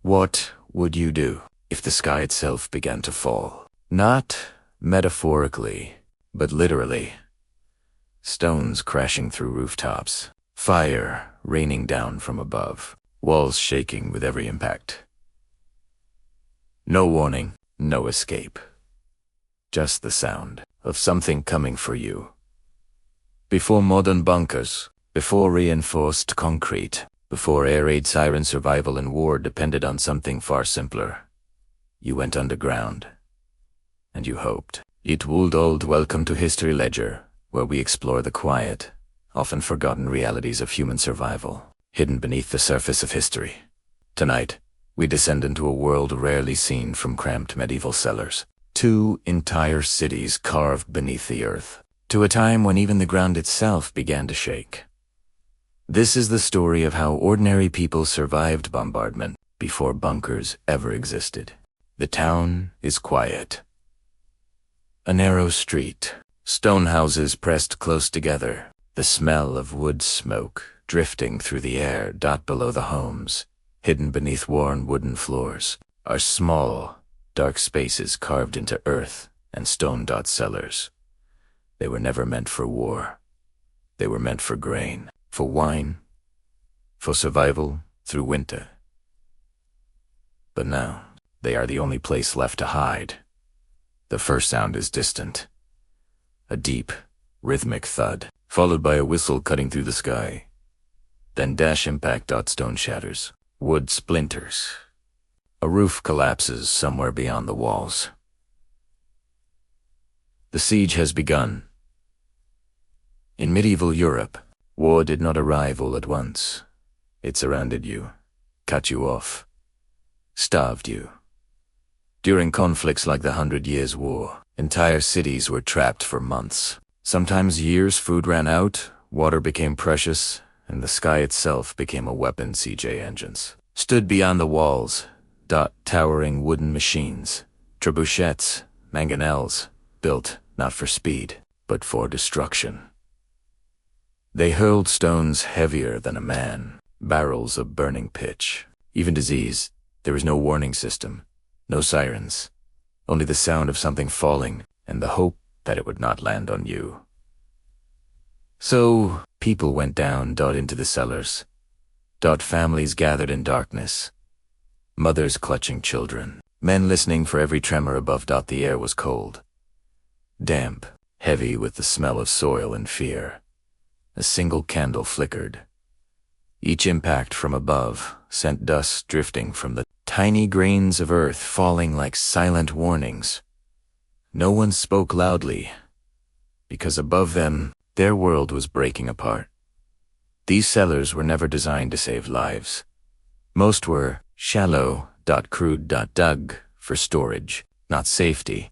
What would you do if the sky itself began to fall? Not metaphorically, but literally. Stones crashing through rooftops, fire raining down from above, walls shaking with every impact. No warning, no escape. Just the sound of something coming for you. Before modern bunkers, before reinforced concrete, before air raid siren survival in war depended on something far simpler, you went underground. And you hoped. It would old welcome to History Ledger, where we explore the quiet, often forgotten realities of human survival, hidden beneath the surface of history. Tonight, we descend into a world rarely seen from cramped medieval cellars. 2 entire cities carved beneath the earth, to a time when even the ground itself began to shake. This is the story of how ordinary people survived bombardment before bunkers ever existed. The town is quiet. A narrow street, stone houses pressed close together, the smell of wood smoke drifting through the air. Below the homes, hidden beneath worn wooden floors, are small, dark spaces carved into earth and stone. Cellars. They were never meant for war. They were meant for grain, for wine, for survival through winter. But now, they are the only place left to hide. The first sound is distant. A deep, rhythmic thud, followed by a whistle cutting through the sky. Then dash impact. Stone shatters. Wood splinters. A roof collapses somewhere beyond the walls. The siege has begun. In medieval Europe, war did not arrive all at once. It surrounded you, cut you off, starved you. During conflicts like the 100 Years' War, entire cities were trapped for months. Sometimes years. Food ran out, water became precious, and the sky itself became a weapon. CJ engines stood beyond the walls, towering wooden machines, trebuchets, mangonels, built not for speed, but for destruction. They hurled stones heavier than a man, barrels of burning pitch. Even disease, there was no warning system. No sirens, only the sound of something falling and the hope that it would not land on you. So, people went down. Into the cellars. Families gathered in darkness. Mothers clutching children. Men listening for every tremor above. The air was cold. Damp, heavy with the smell of soil and fear. A single candle flickered. Each impact from above sent dust drifting from the tiny grains of earth, falling like silent warnings. No one spoke loudly, because above them, their world was breaking apart. These cellars were never designed to save lives. Most were shallow, crude, dug for storage, not safety,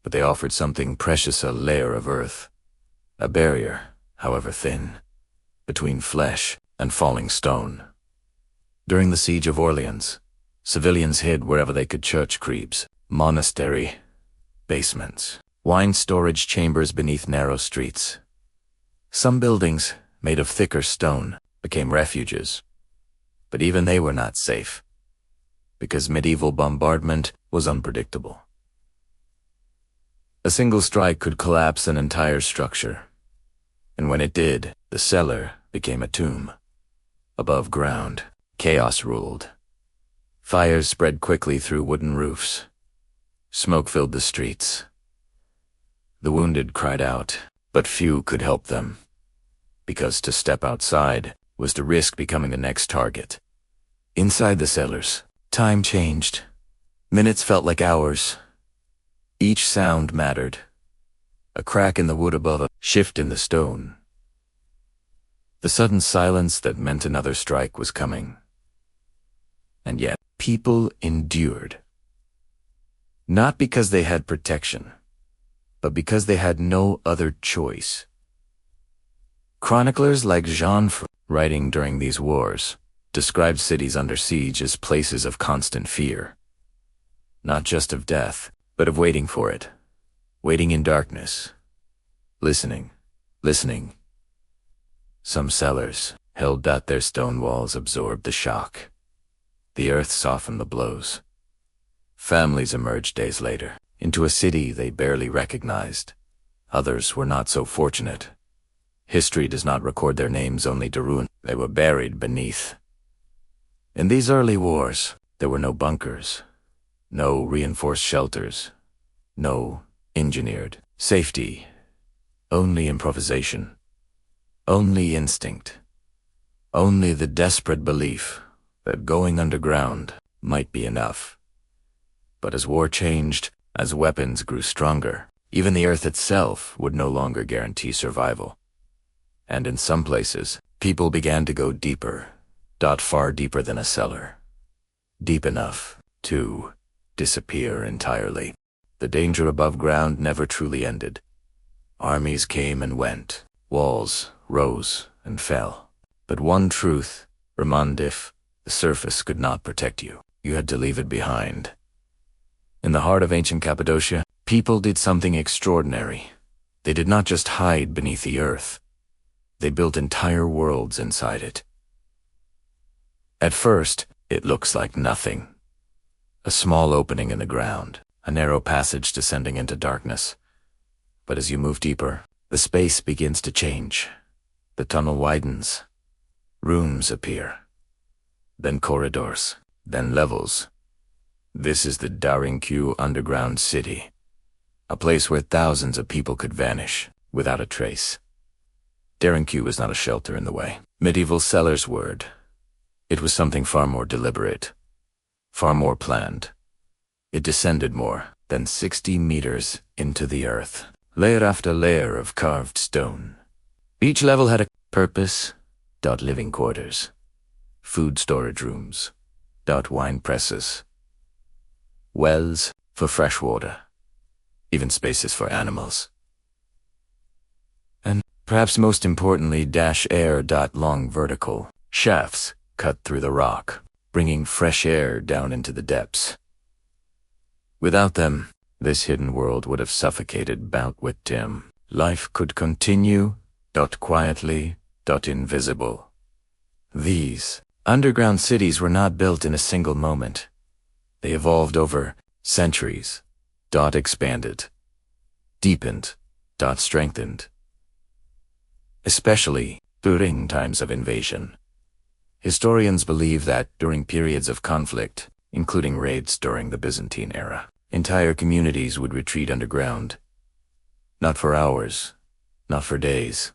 but they offered something precious, a layer of earth, a barrier, however thin, between flesh and falling stone. During the siege of Orleans, civilians hid wherever they could: church creeps, monastery, basements, wine storage chambers beneath narrow streets. Some buildings, made of thicker stone, became refuges. But even they were not safe, because medieval bombardment was unpredictable. A single strike could collapse an entire structure. And when it did, the cellar became a tomb. Above ground, chaos ruled. Fires spread quickly through wooden roofs. Smoke filled the streets. The wounded cried out, but few could help them, because to step outside was to risk becoming the next target. Inside the cellars, time changed. Minutes felt like hours. Each sound mattered. A crack in the wood above, a shift in the stone. The sudden silence that meant another strike was coming. And yet, people endured. Not because they had protection, but because they had no other choice. Chroniclers like Jean, writing during these wars, described cities under siege as places of constant fear. Not just of death, but of waiting for it. Waiting in darkness. Listening. Some cellars held that their stone walls absorbed the shock. The earth softened the blows. Families emerged days later, into a city they barely recognized. Others were not so fortunate. History does not record their names only to ruin. They were buried beneath. In these early wars, there were no bunkers, no reinforced shelters, no engineered safety, only improvisation, only instinct, only the desperate belief that going underground might be enough. But as war changed, as weapons grew stronger, even the earth itself would no longer guarantee survival. And in some places, people began to go deeper, far deeper than a cellar. Deep enough to disappear entirely. The danger above ground never truly ended. Armies came and went. Walls rose and fell. But one truth remained: if the surface could not protect you, you had to leave it behind. In the heart of ancient Cappadocia, people did something extraordinary. They did not just hide beneath the earth. They built entire worlds inside it. At first, it looks like nothing. A small opening in the ground, a narrow passage descending into darkness. But as you move deeper, the space begins to change. The tunnel widens. Rooms appear. Then corridors. Then levels. This is the Derinkuyu Underground City, a place where thousands of people could vanish without a trace. Derinkuyu was not a shelter in the way. Medieval cellars word. It was something far more deliberate, far more planned. It descended more than 60 meters into the earth, layer after layer of carved stone. Each level had a purpose. Living quarters, food storage rooms, wine presses, wells for fresh water, even spaces for animals. And perhaps most importantly, air. Long vertical shafts cut through the rock, bringing fresh air down into the depths. Without them, this hidden world would have suffocated bout with dim. Life could continue, quietly, invisible. These underground cities were not built in a single moment. They evolved over centuries, expanded, deepened, strengthened. Especially during times of invasion. Historians believe that during periods of conflict, including raids during the Byzantine era, entire communities would retreat underground. Not for hours, not for days,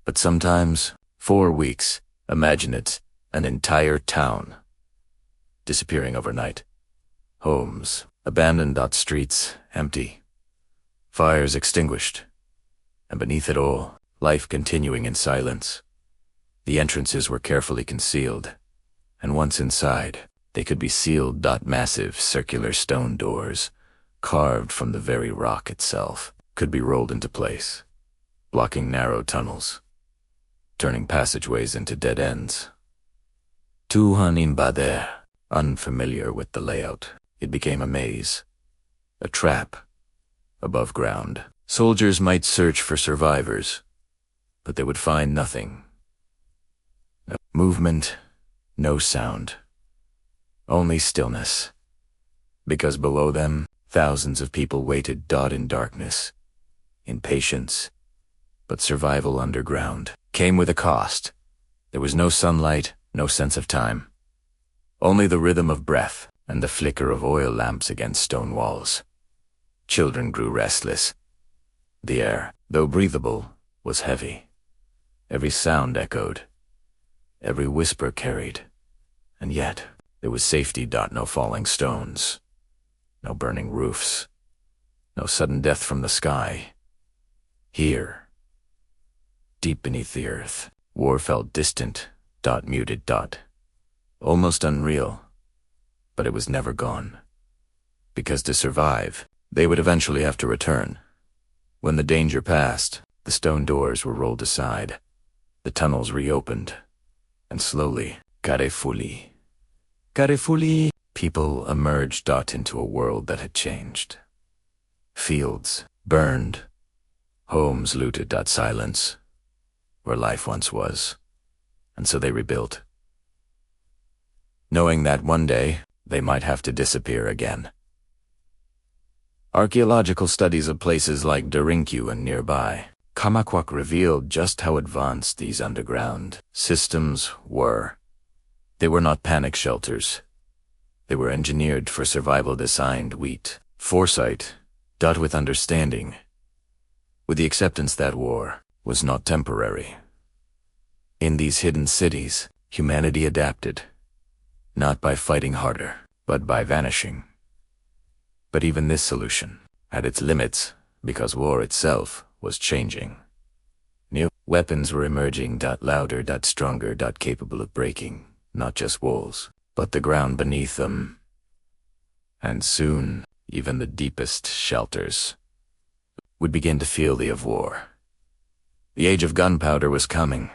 but sometimes 4 weeks. Imagine it, an entire town disappearing overnight. Homes abandoned, streets empty, fires extinguished, and beneath it all, life continuing in silence. The entrances were carefully concealed, and once inside, they could be sealed. Massive circular stone doors, carved from the very rock itself, could be rolled into place, blocking narrow tunnels, turning passageways into dead ends. Imbader, unfamiliar with the layout, it became a maze, a trap. Above ground, soldiers might search for survivors, but they would find nothing. No movement, no sound, only stillness. Because below them, thousands of people waited. In darkness, in patience. But survival underground came with a cost. There was no sunlight, no sense of time. Only the rhythm of breath and the flicker of oil lamps against stone walls. Children grew restless. The air, though breathable, was heavy. Every sound echoed. Every whisper carried. And yet, there was safety. No falling stones. No burning roofs. No sudden death from the sky. Here, deep beneath the earth, war felt distant, muted, almost unreal. But it was never gone. Because to survive, they would eventually have to return. When the danger passed, the stone doors were rolled aside, the tunnels reopened, and slowly, carefully, people emerged into a world that had changed. Fields burned, homes looted. Silence, where life once was, and so they rebuilt. knowing that one day they might have to disappear again. Archaeological studies of places like Derinkuyu and nearby Kamakwak revealed just how advanced these underground systems were. They were not panic shelters. They were engineered for survival, designed with foresight, dot with understanding, with the acceptance that war was not temporary. In these hidden cities, humanity adapted, not by fighting harder, but by vanishing. But even this solution had its limits because war itself was changing. New weapons were emerging, louder, stronger, capable of breaking not just walls, but the ground beneath them. And soon, even the deepest shelters would begin to feel the of war. The age of gunpowder was coming,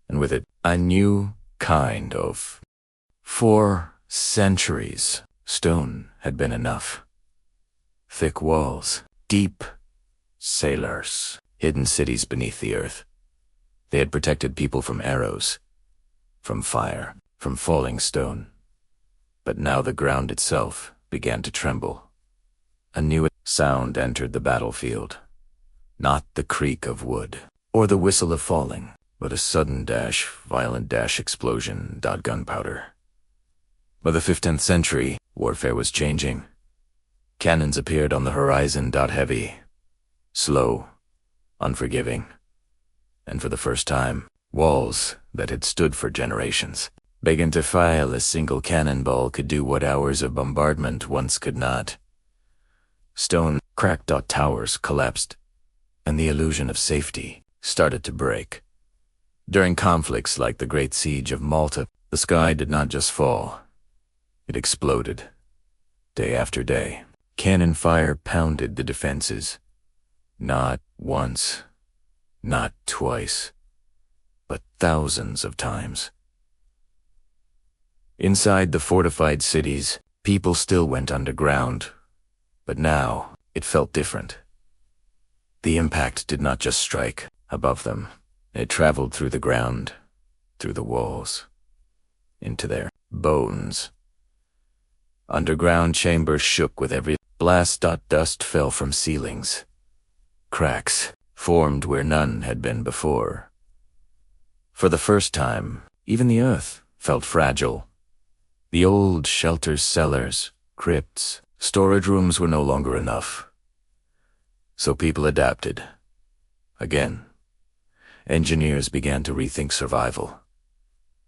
and with it, a new kind of. For centuries, stone had been enough. Thick walls, deep cellars, hidden cities beneath the earth. They had protected people from arrows, from fire, from falling stone. But now the ground itself began to tremble. A new sound entered the battlefield. Not the creak of wood, or the whistle of falling, but a sudden violent explosion, gunpowder. By the 15th century, warfare was changing. Cannons appeared on the horizon, heavy, slow, unforgiving. And for the first time, walls that had stood for generations began to fail. A single cannonball could do what hours of bombardment once could not. Stone cracked, towers collapsed, and the illusion of safety started to break. During conflicts like the Great Siege of Malta, the sky did not just fall. It exploded. Day after day, cannon fire pounded the defenses. Not once, not twice, but thousands of times. Inside the fortified cities, people still went underground, but now it felt different. The impact did not just strike above them. It traveled through the ground, through the walls, into their bones. Underground chambers shook with every blast. Dust fell from ceilings. Cracks formed where none had been before. For the first time, even the earth felt fragile. The old shelters, cellars, crypts, storage rooms were no longer enough. So people adapted. Again, engineers began to rethink survival.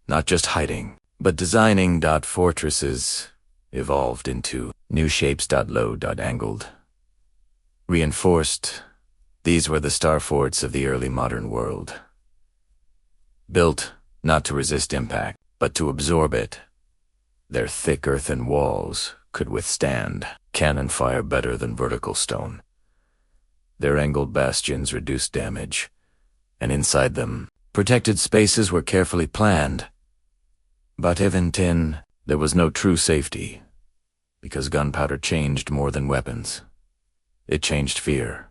Not just hiding, but designing. Fortresses evolved into new shapes. Low, angled, reinforced. These were the star forts of the early modern world. Built not to resist impact, but to absorb it. Their thick earthen walls could withstand cannon fire better than vertical stone. Their angled bastions reduced damage, and inside them, protected spaces were carefully planned. But even then, there was no true safety, because gunpowder changed more than weapons. It changed fear.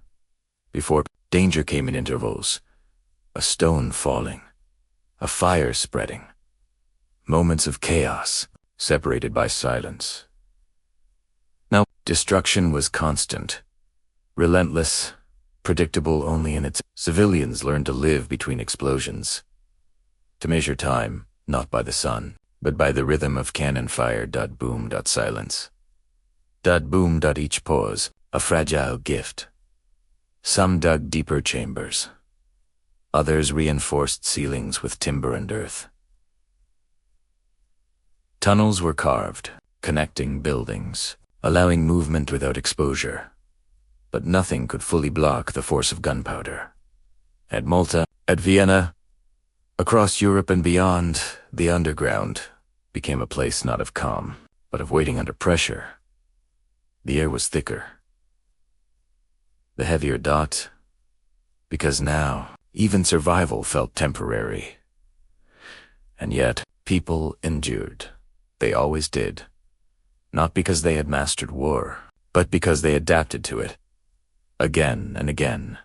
Before, danger came in intervals. A stone falling, a fire spreading, moments of chaos separated by silence. Now, destruction was constant, relentless, predictable only in its. Civilians learned to live between explosions, to measure time, not by the sun, but by the rhythm of cannon fire. Boom. Silence. Boom. Each pause, a fragile gift. Some dug deeper chambers. Others reinforced ceilings with timber and earth. Tunnels were carved, connecting buildings, allowing movement without exposure. But nothing could fully block the force of gunpowder. At Malta, at Vienna, across Europe and beyond, the underground became a place not of calm, but of waiting under pressure. The air was thicker. The heavier because now, even survival felt temporary. And yet, people endured. They always did. Not because they had mastered war, but because they adapted to it. Again and again.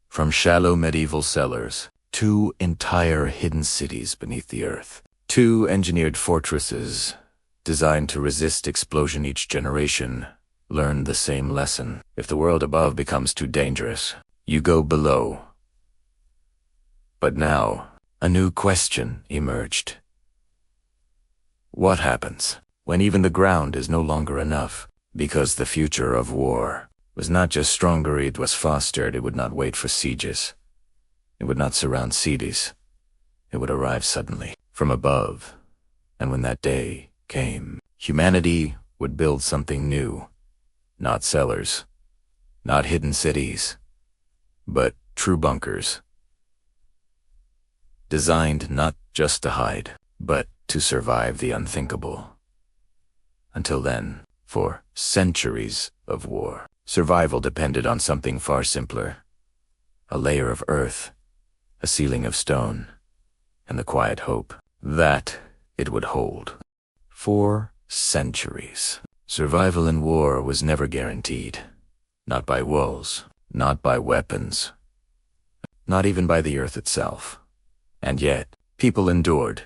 From shallow medieval cellars to entire hidden cities beneath the earth, 2 engineered fortresses, designed to resist explosion each generation, learned the same lesson. If the world above becomes too dangerous, you go below. But now, a new question emerged. What happens when even the ground is no longer enough? Because the future of war was not just stronger, it was faster. It would not wait for sieges. It would not surround cities. It would arrive suddenly, from above. And when that day came, humanity would build something new. Not cellars, not hidden cities, but true bunkers. Designed not just to hide, but to survive the unthinkable. Until then, for centuries of war, survival depended on something far simpler. A layer of earth, a ceiling of stone, and the quiet hope that it would hold. For centuries, survival in war was never guaranteed. Not by walls, not by weapons, not even by the earth itself. And yet, people endured.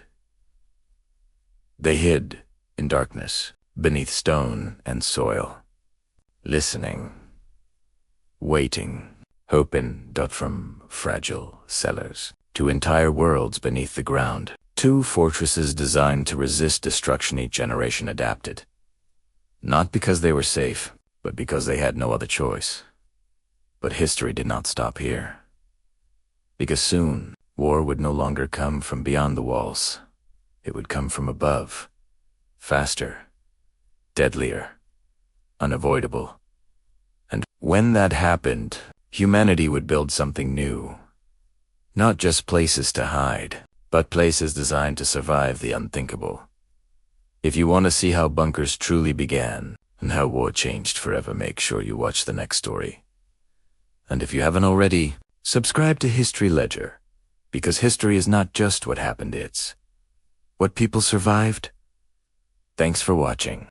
They hid in darkness, beneath stone and soil, listening, waiting, hoping. From fragile cellars to entire worlds beneath the ground, 2 fortresses designed to resist destruction each generation adapted. Not because they were safe, but because they had no other choice. But history did not stop here. Because soon, war would no longer come from beyond the walls. It would come from above. Faster, deadlier, unavoidable. And when that happened, humanity would build something new. Not just places to hide, but places designed to survive the unthinkable. If you want to see how bunkers truly began and how war changed forever, make sure you watch the next story. And if you haven't already, subscribe to History Ledger. Because history is not just what happened, it's what people survived. Thanks for watching.